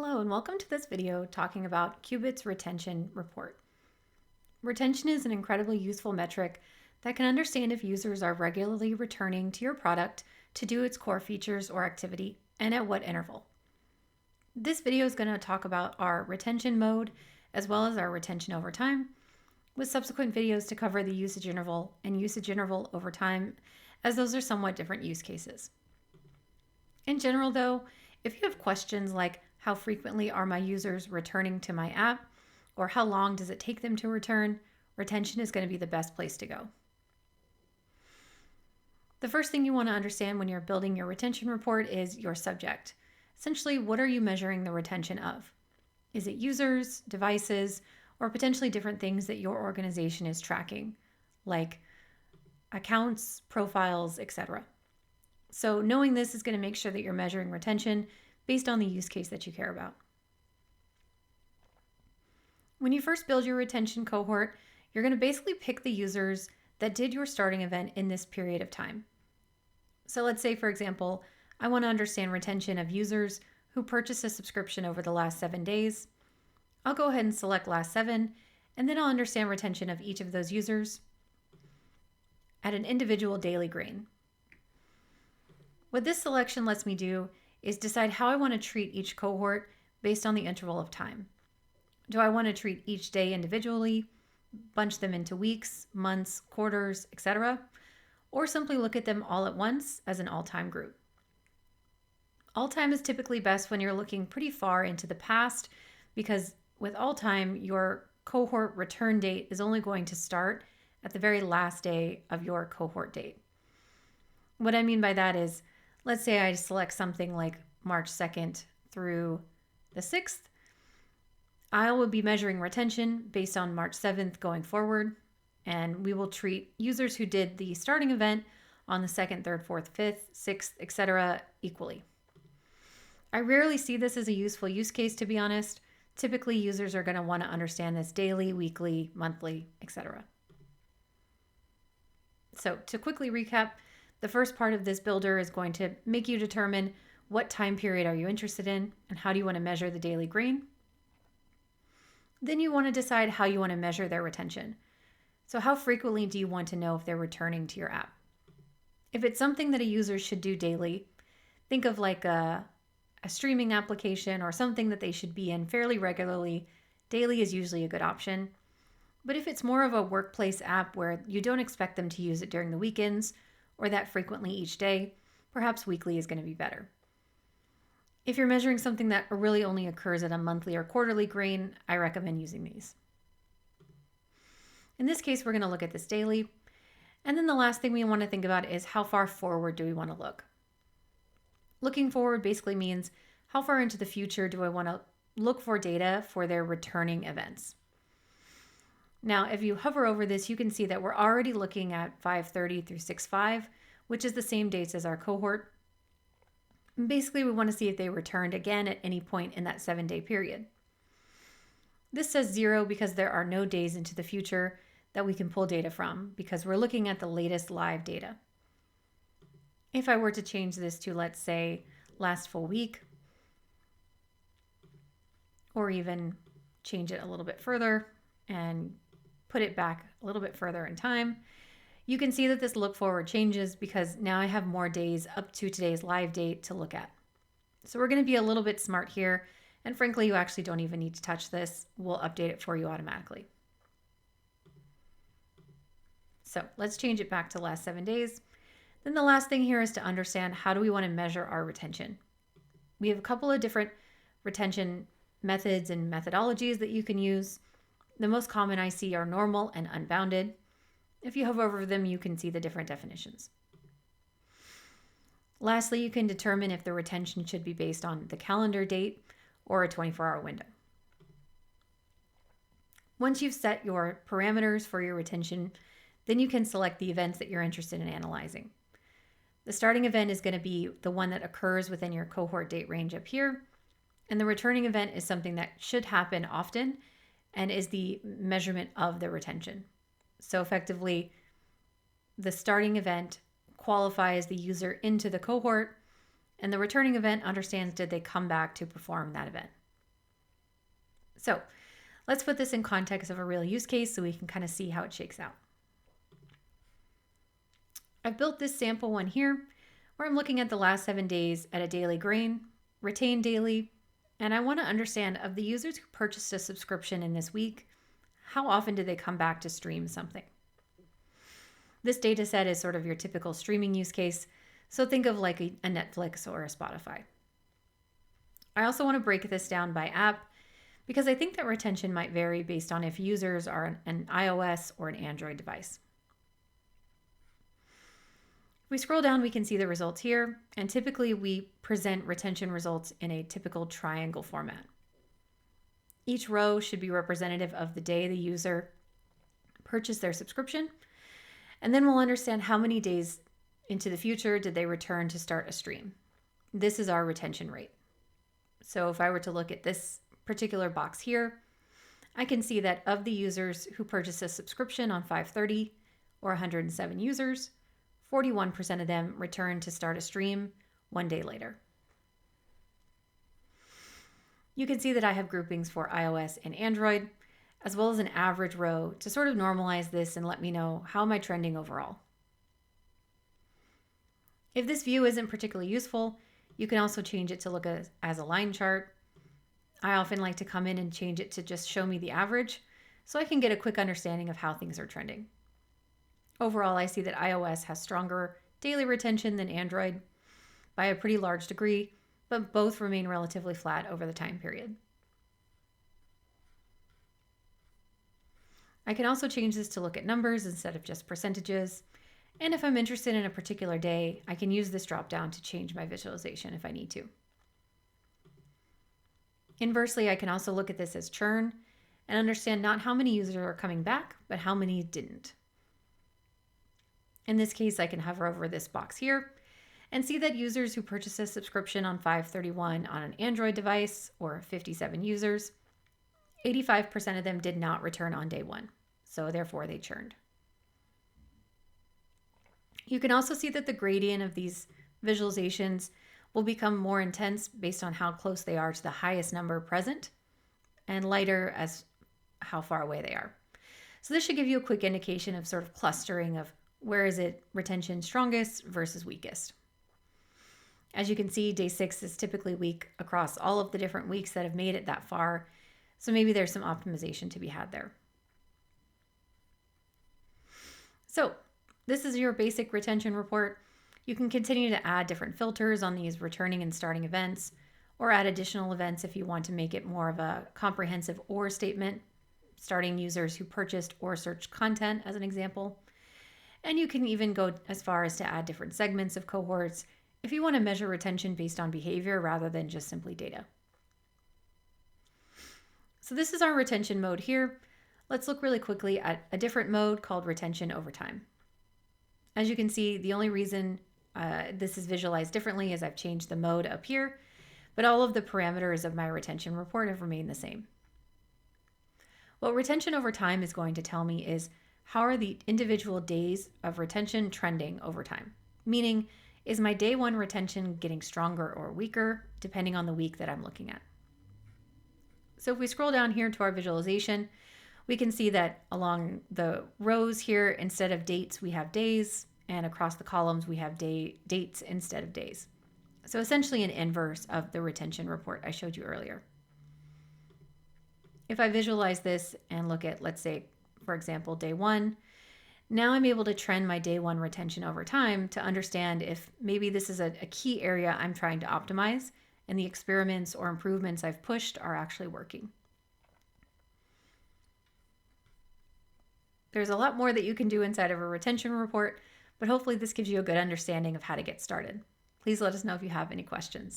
Hello and welcome to this video talking about Kubit's retention report. Retention is an incredibly useful metric that can understand if users are regularly returning to your product to do its core features or activity and at what interval. This video is going to talk about our retention mode as well as our retention over time, with subsequent videos to cover the usage interval and usage interval over time, as those are somewhat different use cases. In general though, if you have questions like how frequently are my users returning to my app, or how long does it take them to return, retention is going to be the best place to go. The first thing you want to understand when you're building your retention report is your subject. Essentially, what are you measuring the retention of? Is it users, devices, or potentially different things that your organization is tracking, like accounts, profiles, etc.? So knowing this is going to make sure that you're measuring retention based on the use case that you care about. When you first build your retention cohort, you're going to basically pick the users that did your starting event in this period of time. So let's say, for example, I want to understand retention of users who purchased a subscription over the last 7 days. I'll go ahead and select last 7, and then I'll understand retention of each of those users at an individual daily grain. What this selection lets me do is decide how I want to treat each cohort based on the interval of time. Do I want to treat each day individually, bunch them into weeks, months, quarters, etc., or simply look at them all at once as an all-time group? All-time is typically best when you're looking pretty far into the past, because with all-time, your cohort return date is only going to start at the very last day of your cohort date. What I mean by that is, let's say I select something like March 2nd through the 6th. I will be measuring retention based on March 7th going forward, and we will treat users who did the starting event on the 2nd, 3rd, 4th, 5th, 6th, etc. equally. I rarely see this as a useful use case, to be honest. Typically, users are going to want to understand this daily, weekly, monthly, etc. So to quickly recap, the first part of this builder is going to make you determine what time period are you interested in and how do you want to measure the daily grain. Then you want to decide how you want to measure their retention. So how frequently do you want to know if they're returning to your app? If it's something that a user should do daily, think of like a streaming application or something that they should be in fairly regularly. Daily is usually a good option. But if it's more of a workplace app where you don't expect them to use it during the weekends or that frequently each day, perhaps weekly is going to be better. If you're measuring something that really only occurs at a monthly or quarterly grain, I recommend using these. In this case, we're going to look at this daily. And then the last thing we want to think about is how far forward do we want to look? Looking forward basically means how far into the future do I want to look for data for their returning events? Now, if you hover over this, you can see that we're already looking at 5/30 through 6/5, which is the same dates as our cohort. And basically, we want to see if they returned again at any point in that 7-day period. This says 0 because there are no days into the future that we can pull data from, because we're looking at the latest live data. If I were to change this to, let's say, last full week, or even change it a little bit further and put it back a little bit further in time, you can see that this look forward changes because now I have more days up to today's live date to look at. So we're going to be a little bit smart here, and frankly, you actually don't even need to touch this. We'll update it for you automatically. So let's change it back to the last 7 days. Then the last thing here is to understand, how do we want to measure our retention? We have a couple of different retention methods and methodologies that you can use. The most common I see are normal and unbounded. If you hover over them, you can see the different definitions. Lastly, you can determine if the retention should be based on the calendar date or a 24-hour window. Once you've set your parameters for your retention, then you can select the events that you're interested in analyzing. The starting event is going to be the one that occurs within your cohort date range up here, and the returning event is something that should happen often and is the measurement of the retention. So effectively, the starting event qualifies the user into the cohort, and the returning event understands, did they come back to perform that event? So let's put this in context of a real use case so we can kind of see how it shakes out. I've built this sample one here where I'm looking at the last 7 days at a daily grain, retained daily, and I want to understand of the users who purchased a subscription in this week, how often do they come back to stream something? This data set is sort of your typical streaming use case, so think of like a Netflix or a Spotify. I also want to break this down by app because I think that retention might vary based on if users are an iOS or an Android device. If we scroll down, we can see the results here, and typically we present retention results in a typical triangle format. Each row should be representative of the day the user purchased their subscription, and then we'll understand how many days into the future did they return to start a stream. This is our retention rate. So if I were to look at this particular box here, I can see that of the users who purchased a subscription on 5/30, or 107 users, 41% of them returned to start a stream 1 day later. You can see that I have groupings for iOS and Android, as well as an average row to sort of normalize this and let me know how am I trending overall. If this view isn't particularly useful, you can also change it to look as a line chart. I often like to come in and change it to just show me the average so I can get a quick understanding of how things are trending. Overall, I see that iOS has stronger daily retention than Android by a pretty large degree, but both remain relatively flat over the time period. I can also change this to look at numbers instead of just percentages. And if I'm interested in a particular day, I can use this drop-down to change my visualization if I need to. Inversely, I can also look at this as churn and understand not how many users are coming back, but how many didn't. In this case, I can hover over this box here and see that users who purchased a subscription on 5/31 on an Android device, or 57 users, 85% of them did not return on day one, so therefore they churned. You can also see that the gradient of these visualizations will become more intense based on how close they are to the highest number present, and lighter as how far away they are. So this should give you a quick indication of sort of clustering of where is it retention strongest versus weakest. As you can see, day 6 is typically weak across all of the different weeks that have made it that far, so maybe there's some optimization to be had there. So this is your basic retention report. You can continue to add different filters on these returning and starting events, or add additional events if you want to make it more of a comprehensive or statement, starting users who purchased or searched content as an example. And you can even go as far as to add different segments of cohorts if you want to measure retention based on behavior rather than just simply data. So this is our retention mode here. Let's look really quickly at a different mode called retention over time. As you can see, the only reason this is visualized differently is I've changed the mode up here, but all of the parameters of my retention report have remained the same. What retention over time is going to tell me is how are the individual days of retention trending over time? Meaning, is my day 1 retention getting stronger or weaker depending on the week that I'm looking at? So if we scroll down here to our visualization, we can see that along the rows here, instead of dates, we have days, and across the columns, we have dates instead of days. So essentially an inverse of the retention report I showed you earlier. If I visualize this and look at, let's say, for example, day 1, now I'm able to trend my day 1 retention over time to understand if maybe this is a key area I'm trying to optimize and the experiments or improvements I've pushed are actually working. There's a lot more that you can do inside of a retention report, but hopefully this gives you a good understanding of how to get started. Please let us know if you have any questions.